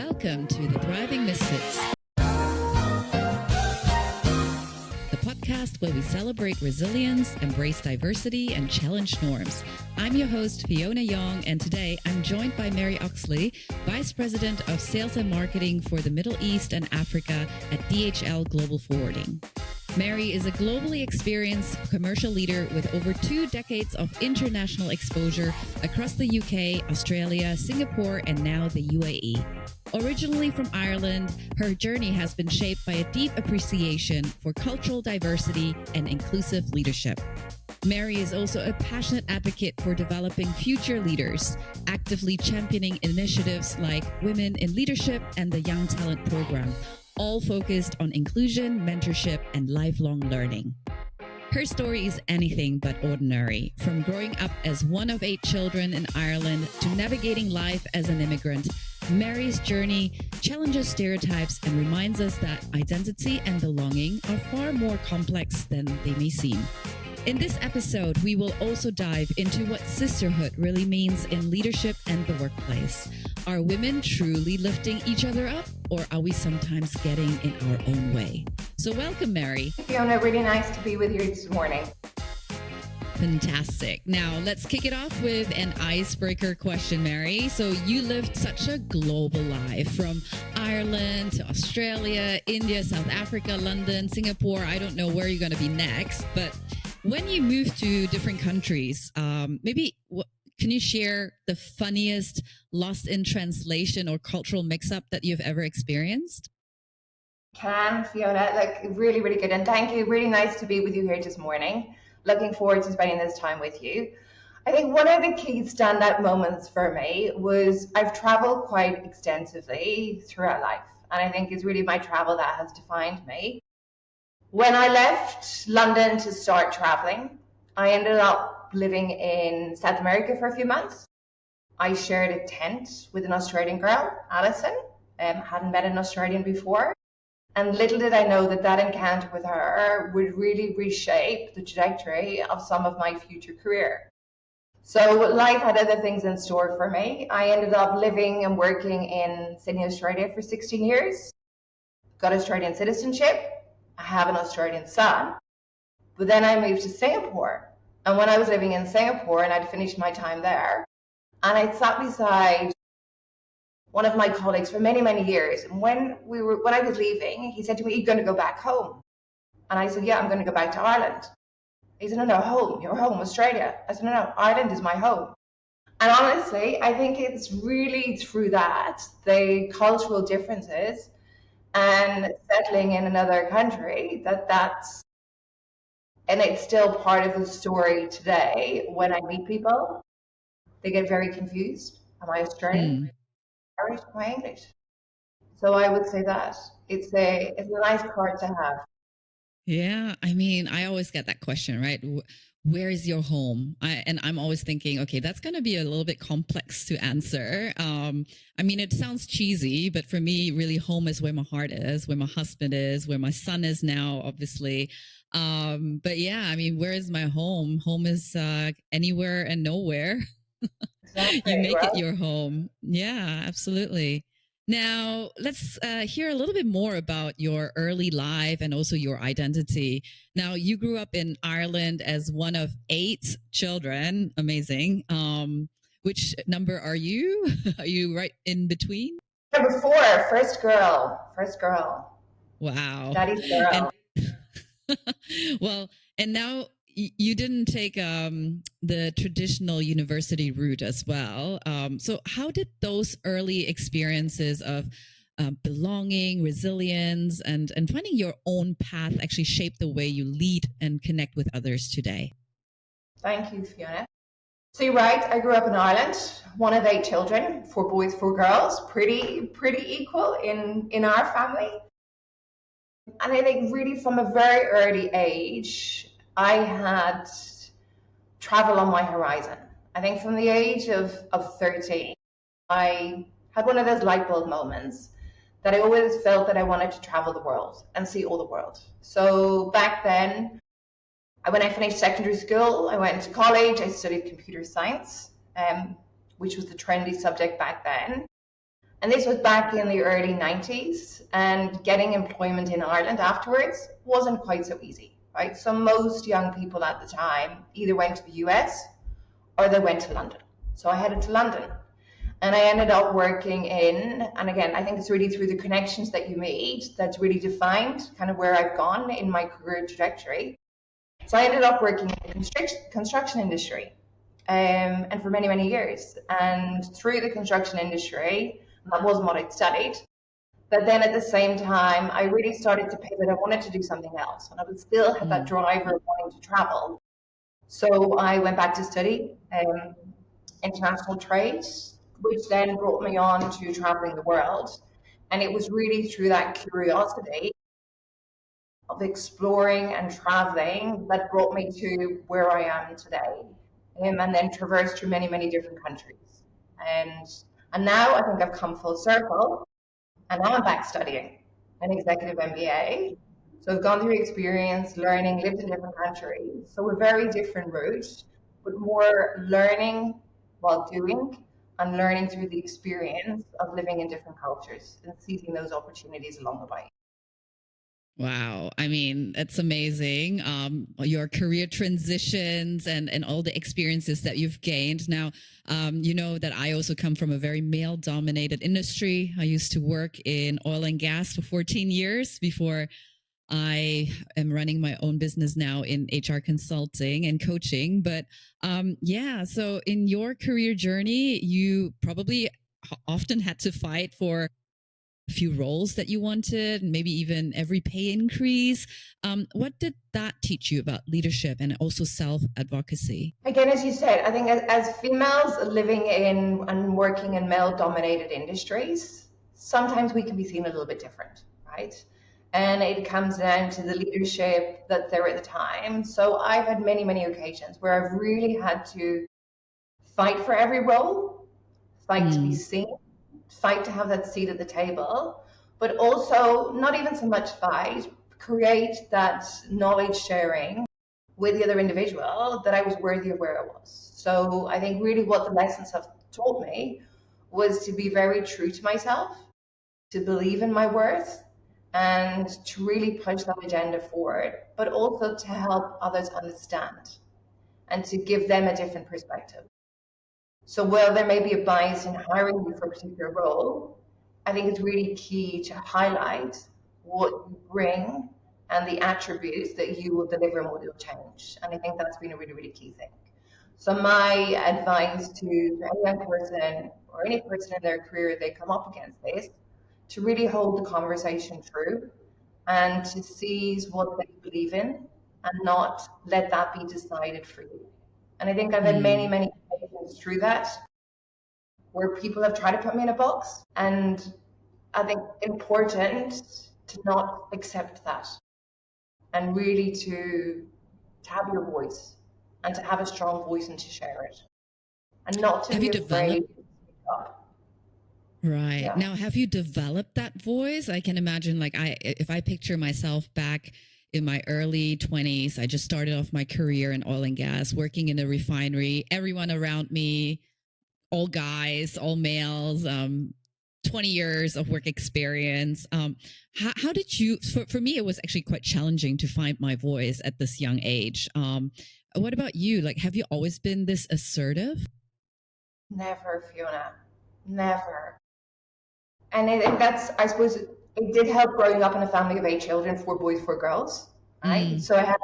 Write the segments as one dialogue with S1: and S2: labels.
S1: Welcome to the Thriving Misfits, the podcast where we celebrate resilience, embrace diversity, and challenge norms. I'm your host, Fyiona Young, and today I'm joined by Mary Oxley, Vice President of Sales and Marketing for the Middle East and Africa at DHL Global Forwarding. Mary is a globally experienced commercial leader with over 2 decades of international exposure across the UK, Australia, Singapore, and now the UAE. Originally from Ireland, her journey has been shaped by a deep appreciation for cultural diversity and inclusive leadership. Mary is also a passionate advocate for developing future leaders, actively championing initiatives like Women in Leadership and the Young Talent Program, all focused on inclusion, mentorship, and lifelong learning. Her story is anything but ordinary, from growing up as one of 8 children in Ireland to navigating life as an immigrant. Mary's journey challenges stereotypes and reminds us that identity and belonging are far more complex than they may seem. In this episode, we will also dive into what sisterhood really means in leadership and the workplace. Are women truly lifting each other up, or are we sometimes getting in our own way? So welcome, Mary.
S2: Fyiona, really nice to be with you this morning.
S1: Fantastic. Now, let's kick it off with an icebreaker question, Mary. So you lived such a global life, from Ireland to Australia, India, South Africa, London, Singapore. I don't know where you're going to be next, but when you move to different countries, can you share the funniest lost in translation or cultural mix-up that you've ever experienced?
S2: Can, Fyiona, really, really good. And thank you. Really nice to be with you here this morning. Looking forward to spending this time with you. I think one of the key standout moments for me was I've traveled quite extensively throughout life. And I think it's really my travel that has defined me. When I left London to start traveling, I ended up living in South America for a few months. I shared a tent with an Australian girl, Alison. Hadn't met an Australian before. And little did I know that encounter with her would really reshape the trajectory of some of my future career. So life had other things in store for me. I ended up living and working in Sydney, Australia for 16 years. Got Australian citizenship. I have an Australian son. But then I moved to Singapore. And when I was living in Singapore and I'd finished my time there, and I sat beside one of my colleagues for many, many years. And when I was leaving, he said to me, "Are you going to go back home?" And I said, "Yeah, I'm going to go back to Ireland." He said, "No, home. Your home, Australia." I said, "No, Ireland is my home." And honestly, I think it's really through that, the cultural differences and settling in another country, and it's still part of the story today. When I meet people, they get very confused. Am I Australian? Irish? Am I English? So I would say that it's a nice card to have.
S1: Yeah, I mean, I always get that question, right? Where is your home? And I'm always thinking, okay, that's going to be a little bit complex to answer. I mean, it sounds cheesy, but for me, really, home is where my heart is, where my husband is, where my son is now, obviously. But yeah, I mean, where is my home? Home is anywhere and nowhere.
S2: Exactly,
S1: You make
S2: right?
S1: it your home. Yeah, absolutely. Now, let's hear a little bit more about your early life and also your identity. Now, you grew up in Ireland as one of 8 children. Amazing. Which number are you? Are you right in between?
S2: Number 4, first girl.
S1: Wow.
S2: Daddy's girl.
S1: Well, and now you didn't take the traditional university route as well. So how did those early experiences of belonging, resilience, and finding your own path actually shape the way you lead and connect with others today?
S2: Thank you, Fyiona. So you're right, I grew up in Ireland, one of 8 children, 4 boys, 4 girls, pretty equal in our family. And I think really from a very early age, I had travel on my horizon. I think from the age of 13, I had one of those light bulb moments that I always felt that I wanted to travel the world and see all the world. So back then, when I finished secondary school, I went to college, I studied computer science, which was the trendy subject back then. And this was back in the early 90s, and getting employment in Ireland afterwards wasn't quite so easy, right? So most young people at the time either went to the US or they went to London. So I headed to London, and I ended up working in, and again, I think it's really through the connections that you made that's really defined kind of where I've gone in my career trajectory. So I ended up working in the construction industry, and for many, many years. And through the construction industry, that wasn't what I'd studied. But then at the same time, I really started to pivot. I wanted to do something else, and I would still have that drive of wanting to travel. So I went back to study international trade, which then brought me on to traveling the world. And it was really through that curiosity of exploring and traveling that brought me to where I am today, and then traversed through many, many different countries. And now I think I've come full circle, and now I'm back studying an executive MBA. So I've gone through experience, learning, lived in different countries. So a very different route, but more learning while doing, and learning through the experience of living in different cultures and seizing those opportunities along the way.
S1: Wow. I mean, that's amazing. Your career transitions and all the experiences that you've gained. Now, you know that I also come from a very male dominated industry. I used to work in oil and gas for 14 years before I am running my own business now in HR consulting and coaching. But yeah, so in your career journey, you probably often had to fight for a few roles that you wanted, maybe even every pay increase. What did that teach you about leadership and also self-advocacy?
S2: Again, as you said, I think as females living in and working in male-dominated industries, sometimes we can be seen a little bit different, right? And it comes down to the leadership that's there at the time. So I've had many, many occasions where I've really had to fight for every role, fight to be seen, fight to have that seat at the table, but also not even so much fight, create that knowledge sharing with the other individual that I was worthy of where I was. So I think really what the lessons have taught me was to be very true to myself, to believe in my worth, and to really push that agenda forward, but also to help others understand and to give them a different perspective. So while there may be a bias in hiring you for a particular role, I think it's really key to highlight what you bring and the attributes that you will deliver and what you'll change. And I think that's been a really, really key thing. So my advice to any young person or any person in their career they come up against this, to really hold the conversation true and to seize what they believe in and not let that be decided for you. And I think I've had many, many occasions through that where people have tried to put me in a box. And I think important to not accept that and really to have your voice and to have a strong voice and to share it and not to be afraid to speak up.
S1: Right. Yeah. Now, have you developed that voice? I can imagine, like, if I picture myself back in my early 20s, I just started off my career in oil and gas, working in a refinery, everyone around me, all guys, all males, 20 years of work experience. How did you, for me, it was actually quite challenging to find my voice at this young age. What about you? Like, have you always been this assertive?
S2: Never, Fyiona, never. And that's, I suppose, it did help growing up in a family of 8 children, 4 boys, 4 girls, right? So I had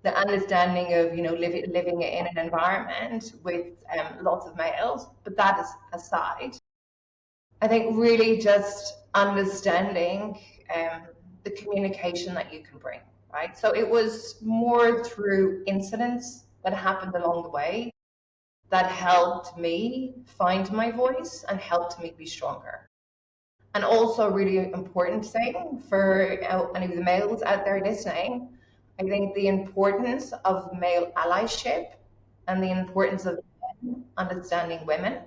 S2: the understanding of, living in an environment with lots of males. But that is aside, I think really just understanding the communication that you can bring, right? So it was more through incidents that happened along the way that helped me find my voice and helped me be stronger. And also a really important thing for any of the males out there listening, I think the importance of male allyship and the importance of men understanding women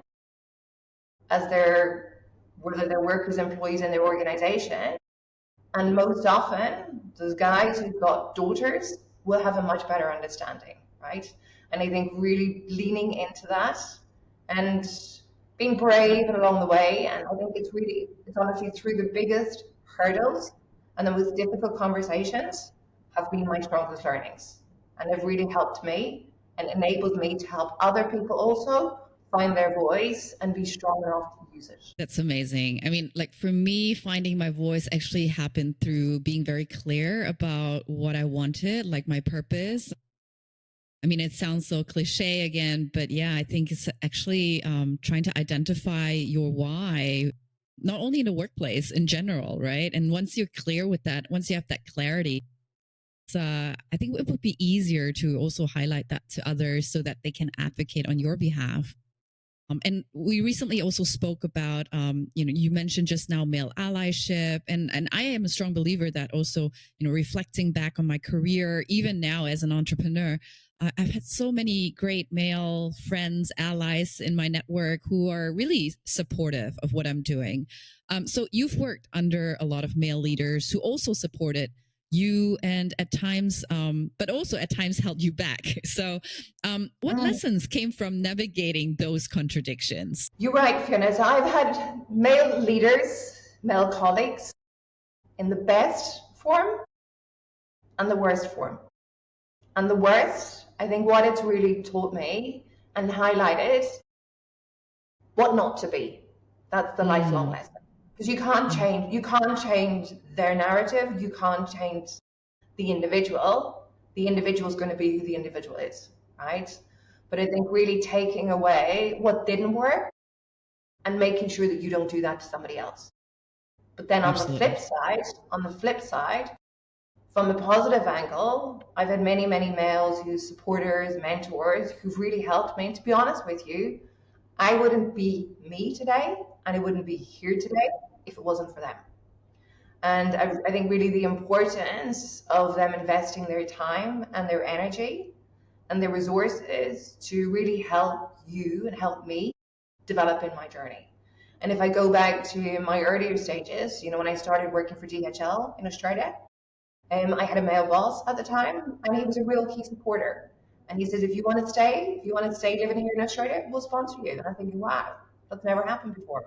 S2: as whether they're workers, employees in their organization. And most often, those guys who've got daughters will have a much better understanding, right? And I think really leaning into that and being brave and along the way. And I think it's honestly through the biggest hurdles and the most difficult conversations have been my strongest learnings. And they've really helped me and enabled me to help other people also find their voice and be strong enough to use it.
S1: That's amazing. I mean, like for me, finding my voice actually happened through being very clear about what I wanted, like my purpose. I mean, it sounds so cliche again, but yeah, I think it's actually trying to identify your why, not only in the workplace, in general, right? And once you're clear with that, once you have that clarity, I think it would be easier to also highlight that to others so that they can advocate on your behalf. And we recently also spoke about, you mentioned just now male allyship, and I am a strong believer that also, reflecting back on my career, even now as an entrepreneur, I've had so many great male friends, allies in my network who are really supportive of what I'm doing. So you've worked under a lot of male leaders who also supported you and at times, but also at times held you back. So what lessons came from navigating those contradictions?
S2: You're right, Fyiona. So I've had male leaders, male colleagues in the best form and the worst form. And the worst, I think what it's really taught me and highlighted what not to be. That's the lifelong lesson. Because you can't change their narrative, you can't change the individual. The individual is going to be who the individual is, right? But I think really taking away what didn't work and making sure that you don't do that to somebody else. But then on the flip side, from the positive angle, I've had many, many males who's supporters, mentors, who've really helped me. And to be honest with you, I wouldn't be me today and I wouldn't be here today if it wasn't for them. And I think really the importance of them investing their time and their energy and their resources to really help you and help me develop in my journey. And if I go back to my earlier stages, when I started working for DHL in Australia, I had a male boss at the time and he was a real key supporter. And he said, if you want to stay living here in Australia, we'll sponsor you. And I'm thinking, wow, that's never happened before.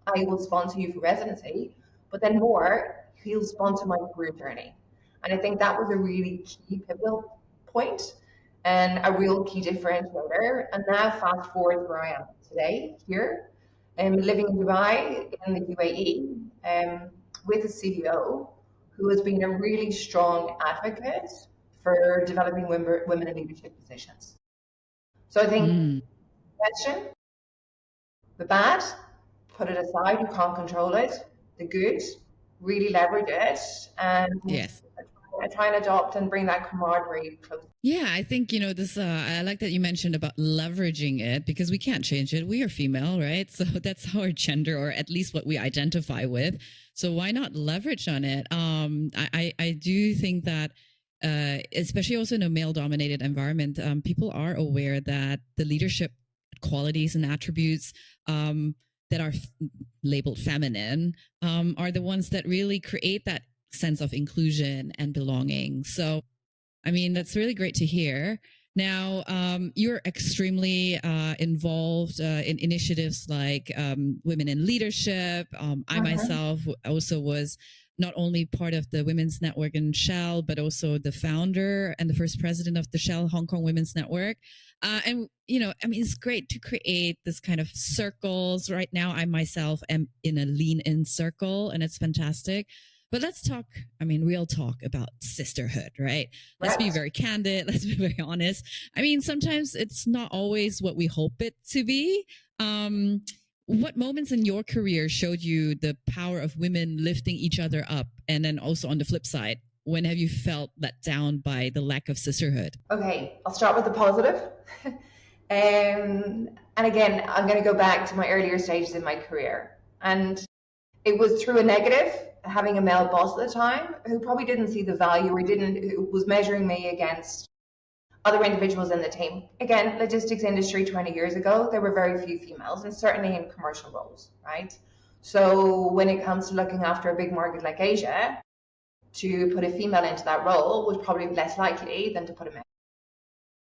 S2: I will sponsor you for residency, but then more, he'll sponsor my career journey. And I think that was a really key pivotal point and a real key differentiator. And now fast forward where I am today, here, living in Dubai, in the UAE, with a CEO who has been a really strong advocate for developing women in leadership positions. So I think question, the bad, put it aside, you can't control it. The good, really leverage it and try and adopt and bring that camaraderie close.
S1: Yeah, I think, this, I like that you mentioned about leveraging it because we can't change it. We are female, right? So that's our gender, or at least what we identify with. So why not leverage on it? I do think that, especially also in a male-dominated environment, people are aware that the leadership qualities and attributes that are labeled feminine are the ones that really create that sense of inclusion and belonging. So, I mean, that's really great to hear. Now, you're extremely involved in initiatives like Women in Leadership. I myself also was not only part of the Women's Network in Shell, but also the founder and the first president of the Shell Hong Kong Women's Network. And, it's great to create this kind of circles. Right now, I myself am in a lean in circle and it's fantastic. But let's talk, real talk about sisterhood, right? Let's be very candid. Let's be very honest. Sometimes it's not always what we hope it to be. What moments in your career showed you the power of women lifting each other up? And then also on the flip side, when have you felt let down by the lack of sisterhood?
S2: Okay, I'll start with the positive. And again, I'm going to go back to my earlier stages in my career. And it was through a negative, having a male boss at the time who probably didn't see the value or who was measuring me against other individuals in the team. Again, logistics industry 20 years ago, there were very few females, and certainly in commercial roles, right? So when it comes to looking after a big market like Asia, to put a female into that role was probably less likely than to put a male.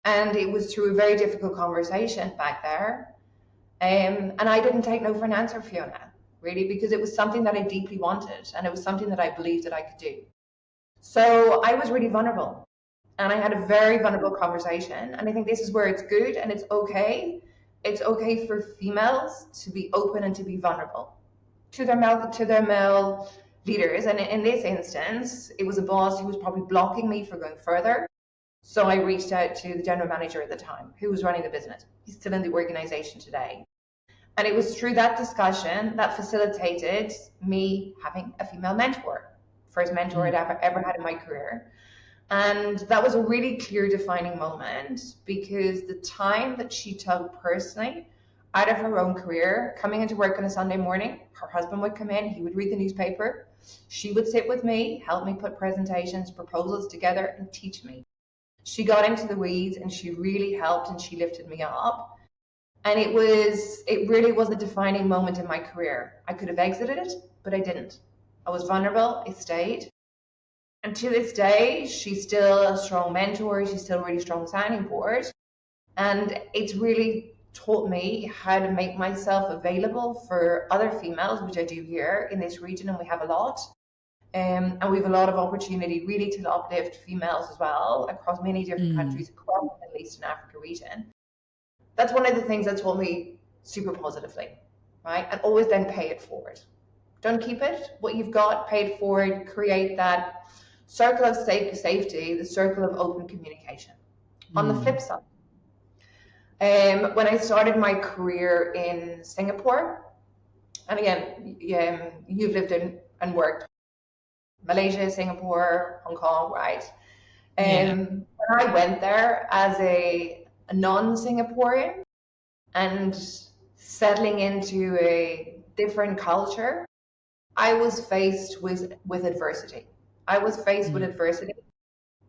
S2: And it was through a very difficult conversation back there And I didn't take no for an answer, Fiona, really, because it was something that I deeply wanted and it was something that I believed that I could do. So I was really vulnerable and I had a very vulnerable conversation. And I think this is where it's good and it's okay. It's okay for females to be open and to be vulnerable to their male leaders. And in this instance, it was a boss who was probably blocking me from going further. So I reached out to the general manager at the time who was running the business. He's still in the organization today. And it was through that discussion that facilitated me having a female mentor, first mentor I'd ever had in my career. And that was a really clear defining moment because the time that she took personally out of her own career, coming into work on a Sunday morning, her husband would come in, he would read the newspaper, she would sit with me, help me put presentations, proposals together, and teach me. She got into the weeds and she really helped and she lifted me up. And it really was a defining moment in my career. I could have exited it, but I didn't. I was vulnerable, I stayed. And to this day, she's still a strong mentor, she's still a really strong sounding board. And it's really taught me how to make myself available for other females, which I do here in this region, and we have a lot. And we have a lot of opportunity really to uplift females as well across many different countries across the Middle East and Africa region. That's one of the things that taught me super positively, right? And always then pay it forward. Don't keep it. What you've got, pay it forward, create that circle of safety, the circle of open communication. On the flip side, when I started my career in Singapore, and again, you've lived in and worked Malaysia, Singapore, Hong Kong, right? When I went there as a non-Singaporean and settling into a different culture, I was faced with adversity. I was faced with adversity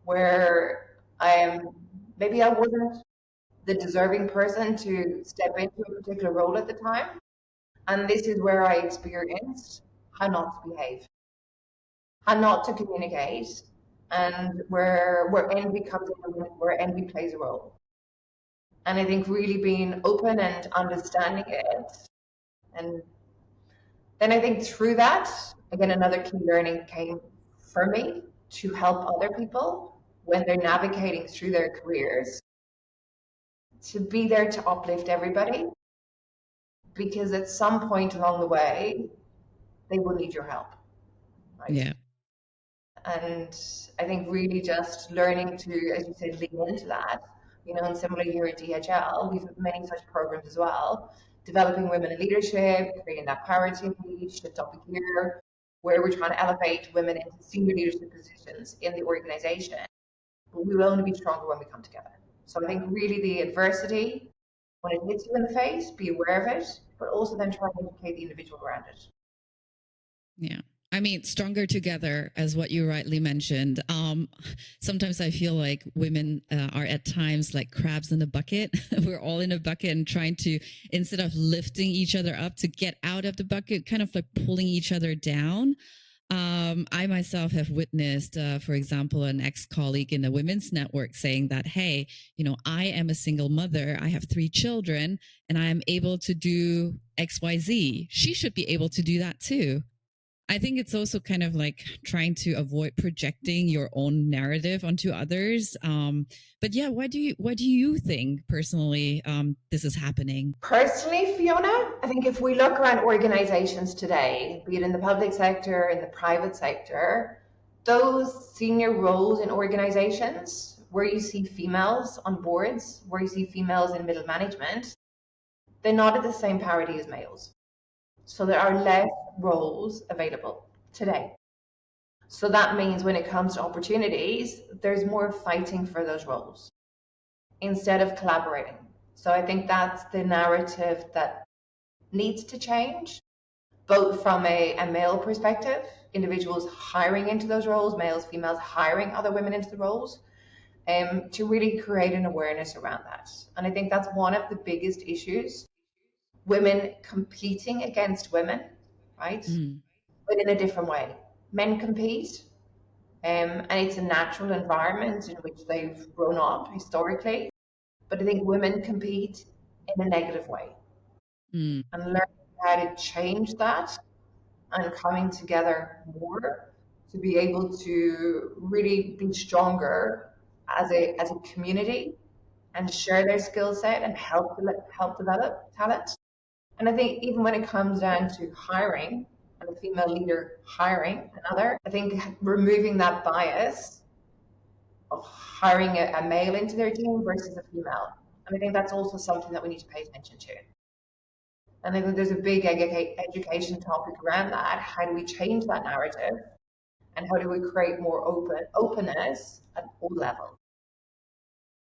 S2: where maybe I wasn't the deserving person to step into a particular role at the time. And this is where I experienced how not to behave, how not to communicate, and where envy comes in, where envy plays a role. And I think really being open and understanding it. And then I think through that, again, another key learning came for me to help other people when they're navigating through their careers, to be there to uplift everybody, because at some point along the way, they will need your help. Right?
S1: Yeah.
S2: And I think really just learning to, as you said, lean into that. And similarly here at DHL, we've many such programs as well, developing women in leadership, creating that parity, shift up a gear, where we're trying to elevate women into senior leadership positions in the organization. But we will only be stronger when we come together. So I think really the adversity, when it hits you in the face, be aware of it, but also then try to educate the individual around it.
S1: Yeah. I mean, stronger together, as what you rightly mentioned. Sometimes I feel like women are at times like crabs in a bucket. We're all in a bucket and trying to, instead of lifting each other up to get out of the bucket, kind of like pulling each other down. I myself have witnessed, for example, an ex-colleague in the women's network saying that, hey, I am a single mother. I have 3 children and I am able to do XYZ. She should be able to do that too. I think it's also kind of like trying to avoid projecting your own narrative onto others. But yeah, why do you think personally this is happening?
S2: Personally, Fiona, I think if we look around organizations today, be it in the public sector, in the private sector, those senior roles in organizations where you see females on boards, where you see females in middle management, they're not at the same parity as males. So there are less roles available today. So that means when it comes to opportunities, there's more fighting for those roles instead of collaborating. So I think that's the narrative that needs to change, both from a male perspective, individuals hiring into those roles, males, females hiring other women into the roles, to really create an awareness around that. And I think that's one of the biggest issues. Women competing against women, right? But in a different way. Men compete, and it's a natural environment in which they've grown up historically. But I think women compete in a negative way. and learning how to change that and coming together more to be able to really be stronger as a community and share their skill set and help develop talent. And I think even when it comes down to hiring and a female leader hiring another, I think removing that bias of hiring a male into their team versus a female. And I think that's also something that we need to pay attention to. And I think there's a big education topic around that. How do we change that narrative? And how do we create more openness at all levels?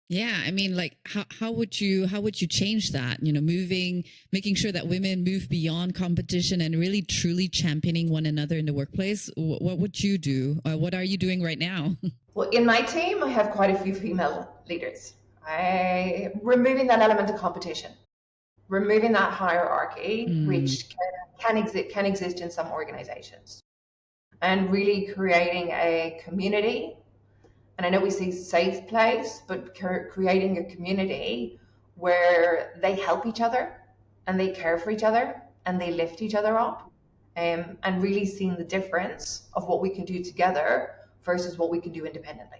S1: Yeah, I mean, like, how would you change that? You know, making sure that women move beyond competition and really truly championing one another in the workplace. What would you do? What are you doing right now?
S2: Well, in my team, I have quite a few female leaders. Removing that element of competition, removing that hierarchy, which can exist in some organizations, and really creating a community. And I know we say safe place, but creating a community where they help each other and they care for each other and they lift each other up, and really seeing the difference of what we can do together versus what we can do independently.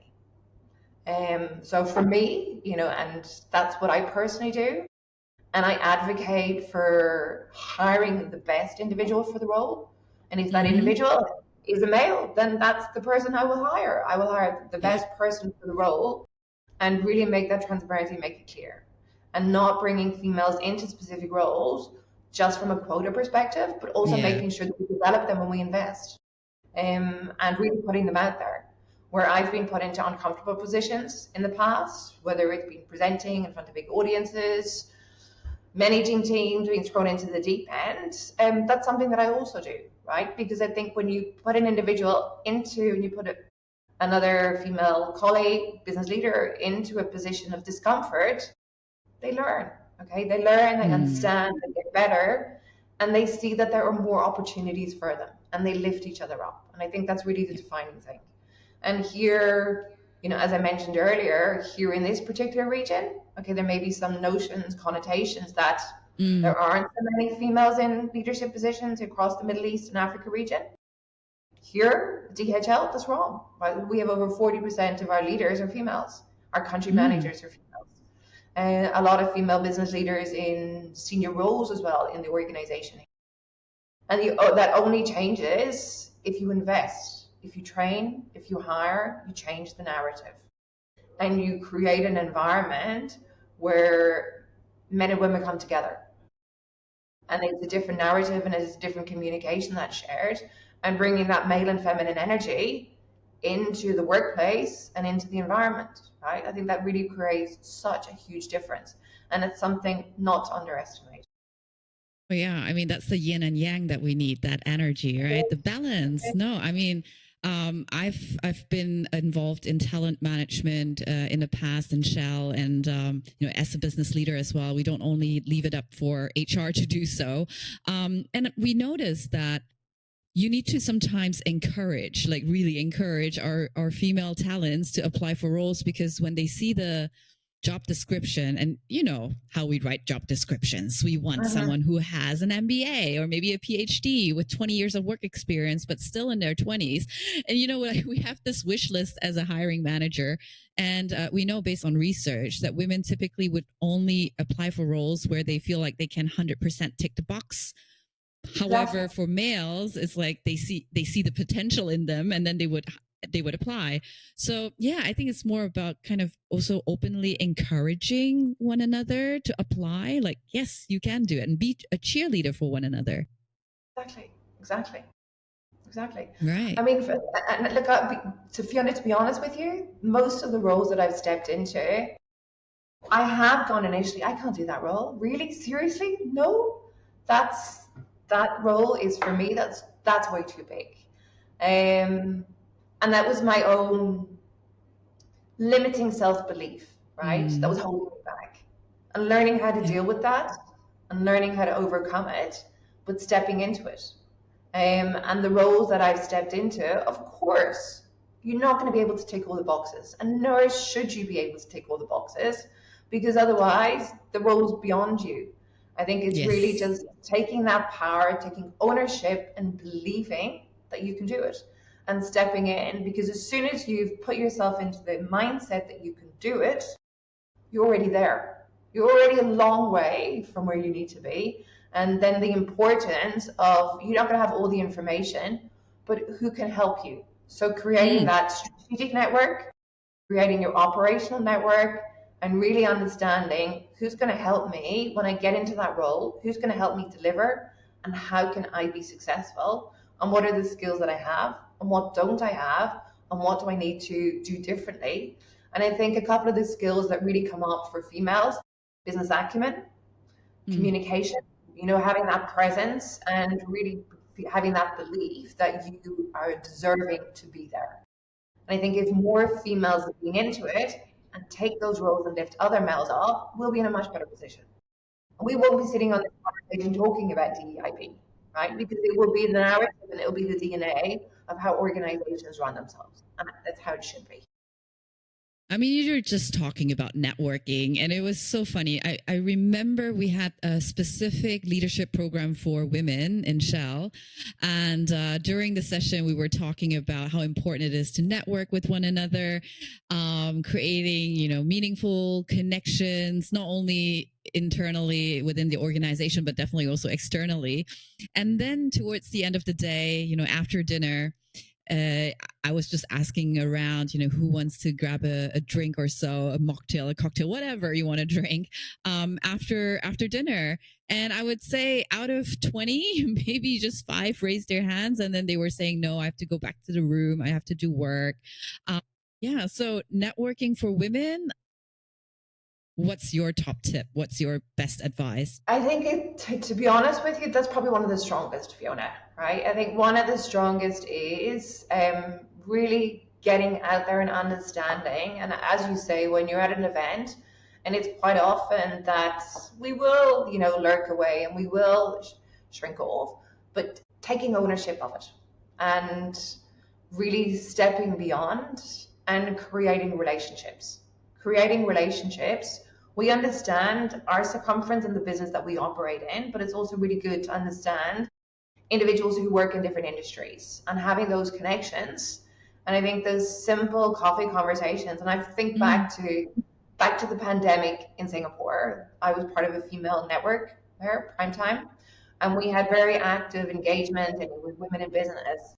S2: So for me, you know, and that's what I personally do. And I advocate for hiring the best individual for the role. And if that individual is a male, then that's the person I will hire. I will hire the best person for the role and really make that transparency, make it clear. And not bringing females into specific roles just from a quota perspective, but also making sure that we develop them when we invest. And really putting them out there. Where I've been put into uncomfortable positions in the past, whether it's been presenting in front of big audiences, managing teams, being thrown into the deep end, that's something that I also do, right? Because I think when you put an individual into, and you put another female colleague, business leader into a position of discomfort, they learn, okay? They learn, they understand, they get better, and they see that there are more opportunities for them, and they lift each other up. And I think that's really the defining thing. And here, you know, as I mentioned earlier, here in this particular region, okay, there may be some notions, connotations that there aren't so many females in leadership positions across the Middle East and Africa region. Here, DHL, that's wrong. Right? We have over 40% of our leaders are females. Our country managers are females. And a lot of female business leaders in senior roles as well in the organization. And that only changes if you invest. If you train, if you hire, you change the narrative. And you create an environment where men and women come together. And it's a different narrative and it's a different communication that's shared. And bringing that male and feminine energy into the workplace and into the environment, right? I think that really creates such a huge difference. And it's something not to underestimate.
S1: Well, yeah, I mean, that's the yin and yang that we need, that energy, right? The balance. No, I mean, I've been involved in talent management in the past in Shell, and you know, as a business leader as well. We don't only leave it up for HR to do so, and we noticed that you need to sometimes encourage, like really encourage our female talents to apply for roles, because when they see the job description, and you know how we write job descriptions, we want someone who has an MBA or maybe a PhD with 20 years of work experience, but still in their 20s. And you know, we have this wish list as a hiring manager, and we know based on research that women typically would only apply for roles where they feel like they can 100% tick the box. However, for males, it's like they see the potential in them, and then they would apply. So yeah, I think it's more about kind of also openly encouraging one another to apply. Like, yes, you can do it, and be a cheerleader for one another.
S2: Exactly.
S1: Right.
S2: I mean, look, to Fyiona, to be honest with you, most of the roles that I've stepped into, I have gone initially, I can't do that role. Really? Seriously? No? That role is for me, that's way too big. And that was my own limiting self-belief, right? That was holding me back. And learning how to deal with that and learning how to overcome it, but stepping into it. And the roles that I've stepped into, of course, you're not going to be able to tick all the boxes, and nor should you be able to tick all the boxes, because otherwise the role's beyond you. I think it's really
S1: Yes.
S2: just taking that power, taking ownership and believing that you can do it and stepping in, because as soon as you've put yourself into the mindset that you can do it, you're already there. You're already a long way from where you need to be. And then the importance of, you're not going to have all the information, but who can help you? So creating
S1: Mm.
S2: that strategic network, creating your operational network, and really understanding who's going to help me when I get into that role, who's going to help me deliver, and how can I be successful, and what are the skills that I have, and what don't I have, and what do I need to do differently. And I think a couple of the skills that really come up for females: business acumen,
S1: Mm.
S2: communication, having that presence and really having that belief that you are deserving to be there. And I think if more females are being into it and take those roles and lift other males up, we'll be in a much better position. And we won't be sitting on this conversation talking about DEIB, right? Because it will be the narrative and it will be the DNA of how organizations run themselves. And that's how it should be.
S1: I mean, you were just talking about networking, and it was so funny. I remember we had a specific leadership program for women in Shell. And during the session, we were talking about how important it is to network with one another, creating, meaningful connections, not only internally within the organization, but definitely also externally. And then towards the end of the day, after dinner, I was just asking around, who wants to grab a drink or so, a mocktail, a cocktail, whatever you want to drink, after dinner. And I would say out of 20, maybe just 5 raised their hands, and then they were saying, "No, I have to go back to the room. I have to do work." Yeah. So networking for women. What's your top tip? What's your best advice?
S2: I think to be honest with you, that's probably one of the strongest, Fyiona, right? I think one of the strongest is really getting out there and understanding. And as you say, when you're at an event, and it's quite often that we will, lurk away and we will shrink off, but taking ownership of it and really stepping beyond and creating relationships. Creating relationships. We understand our circumference and the business that we operate in, but it's also really good to understand individuals who work in different industries and having those connections. And I think those simple coffee conversations, and I think back to the pandemic in Singapore. I was part of a female network there, Prime Time, and we had very active engagement and with women in business.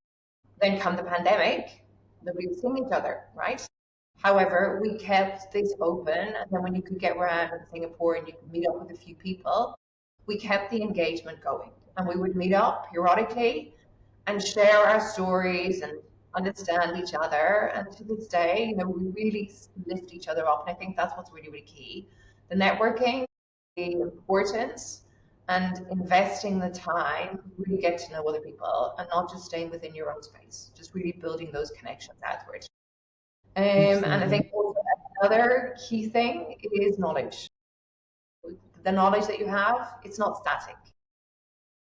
S2: Then come the pandemic, nobody was seeing each other, right? However, we kept this open, and then when you could get around in Singapore and you could meet up with a few people, we kept the engagement going. And we would meet up periodically and share our stories and understand each other. And to this day, we really lift each other up. And I think that's what's really, really key. The networking, the importance, and investing the time to really get to know other people and not just staying within your own space, just really building those connections outward. And I think also another key thing is knowledge. The knowledge that you have, it's not static.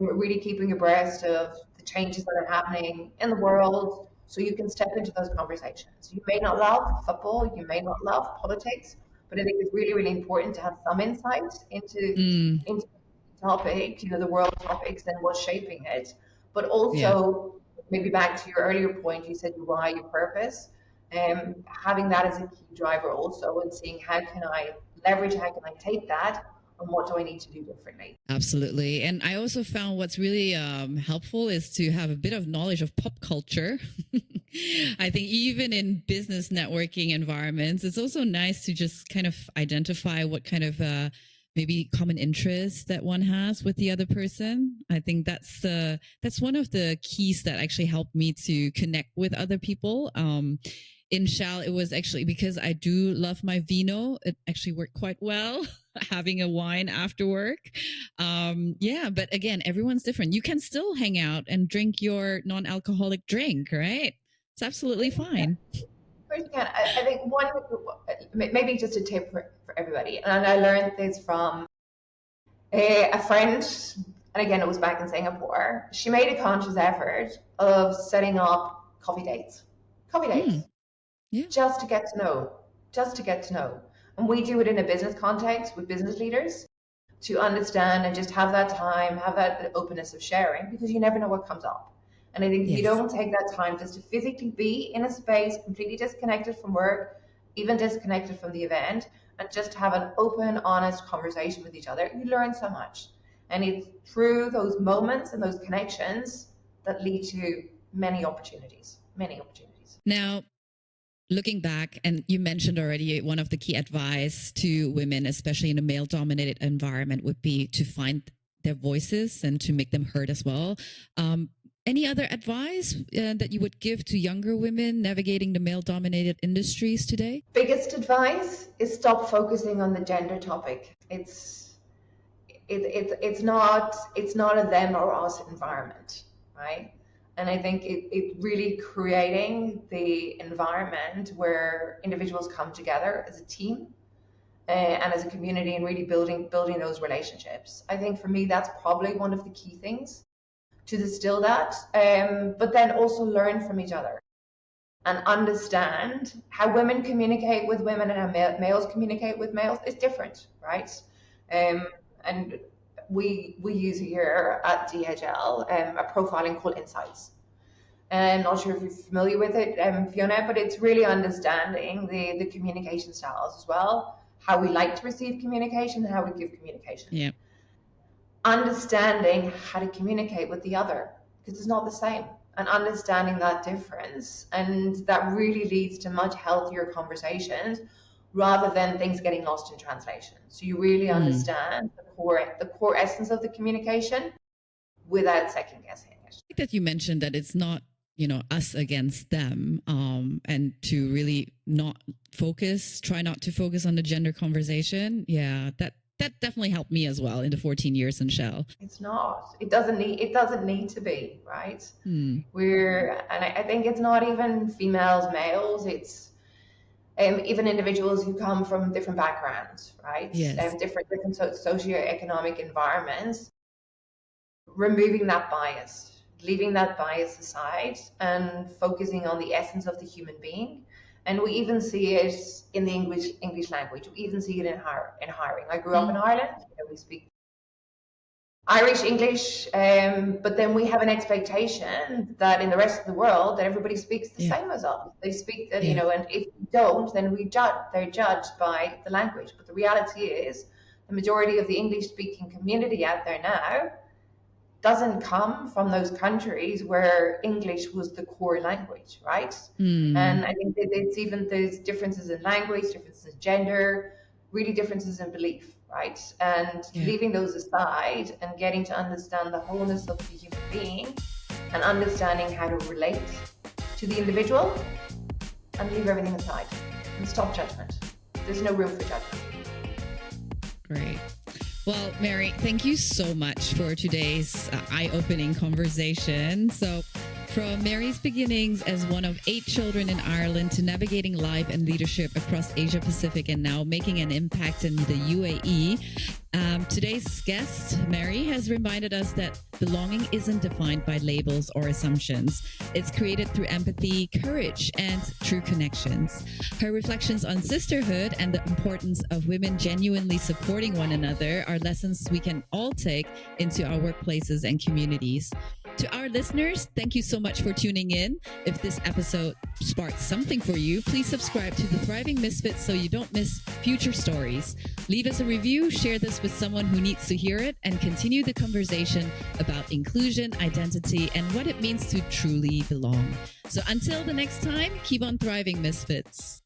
S2: You're really keeping abreast of the changes that are happening in the world so you can step into those conversations. You may not love football, you may not love politics, but I think it's really, really important to have some insight into the topic, the world topics and what's shaping it. But also, maybe back to your earlier point, you said your why, your purpose. Having that as a key driver also, and seeing how can I leverage, how can I take that, and what do I need to do differently.
S1: Absolutely. And I also found what's really helpful is to have a bit of knowledge of pop culture. I think even in business networking environments, it's also nice to just kind of identify what kind of maybe common interests that one has with the other person. I think that's one of the keys that actually helped me to connect with other people. In Shell, it was actually because I do love my vino. It actually worked quite well, having a wine after work. But again, everyone's different. You can still hang out and drink your non-alcoholic drink, right? It's absolutely fine.
S2: Of course you can. I think one, maybe just a tip for everybody, and I learned this from a friend, and again, it was back in Singapore. She made a conscious effort of setting up coffee dates. Yeah. Just to get to know. And we do it in a business context with business leaders. to understand and just have that time, have that openness of sharing, because you never know what comes up. And I think if you
S1: Yes.
S2: don't take that time just to physically be in a space completely disconnected from work, even disconnected from the event, and just have an open, honest conversation with each other, you learn so much. And it's through those moments and those connections that lead to many opportunities, many opportunities.
S1: Now, looking back, and you mentioned already, one of the key advice to women, especially in a male dominated environment, would be to find their voices and to make them heard as well. Any other advice that you would give to younger women navigating the male dominated industries today?
S2: Biggest advice is stop focusing on the gender topic. It's not a them or us environment, right? And I think it really creating the environment where individuals come together as a team and as a community, and really building those relationships. I think for me that's probably one of the key things to distill that, but then also learn from each other and understand how women communicate with women and how males communicate with males is different, right? And we use here at DHL a profiling called Insights. And I'm not sure if you're familiar with it, Fyiona, but it's really understanding the communication styles as well, how we like to receive communication and how we give communication.
S1: Yeah.
S2: Understanding how to communicate with the other, because it's not the same, and understanding that difference, and that really leads to much healthier conversations rather than things getting lost in translation. So you really understand the core essence of the communication without second guessing it.
S1: I think that you mentioned that it's not, us against them, and to really try not to focus on the gender conversation. Yeah, that definitely helped me as well in the 14 years in Shell.
S2: It's not. It doesn't need to be, right? And I think it's not even females, males. It's even individuals who come from different backgrounds, right?
S1: Yes.
S2: Different socioeconomic environments. Removing that bias, leaving that bias aside, and focusing on the essence of the human being. And we even see it in the English language. We even see it in hiring. I grew up in Ireland. We speak Irish, English, but then we have an expectation that in the rest of the world that everybody speaks the same as us. They speak, and if you don't, then they're judged by the language. But the reality is, the majority of the English-speaking community out there now doesn't come from those countries where English was the core language, right? And I think that it's even those differences in language, differences in gender, really differences in belief, right? And leaving those aside and getting to understand the wholeness of the human being and understanding how to relate to the individual, and leave everything aside and stop judgment. There's no room for judgment.
S1: Great. Well, Mary, thank you so much for today's eye-opening conversation. So, from Mary's beginnings as one of 8 children in Ireland to navigating life and leadership across Asia Pacific and now making an impact in the UAE, today's guest, Mary, has reminded us that belonging isn't defined by labels or assumptions. It's created through empathy, courage, and true connections. Her reflections on sisterhood and the importance of women genuinely supporting one another are lessons we can all take into our workplaces and communities. To our listeners, thank you so much for tuning in. If this episode sparked something for you, please subscribe to the Thriving Misfits so you don't miss future stories. Leave us a review, share this with someone who needs to hear it, and continue the conversation about inclusion, identity, and what it means to truly belong. So until the next time, keep on thriving, Misfits.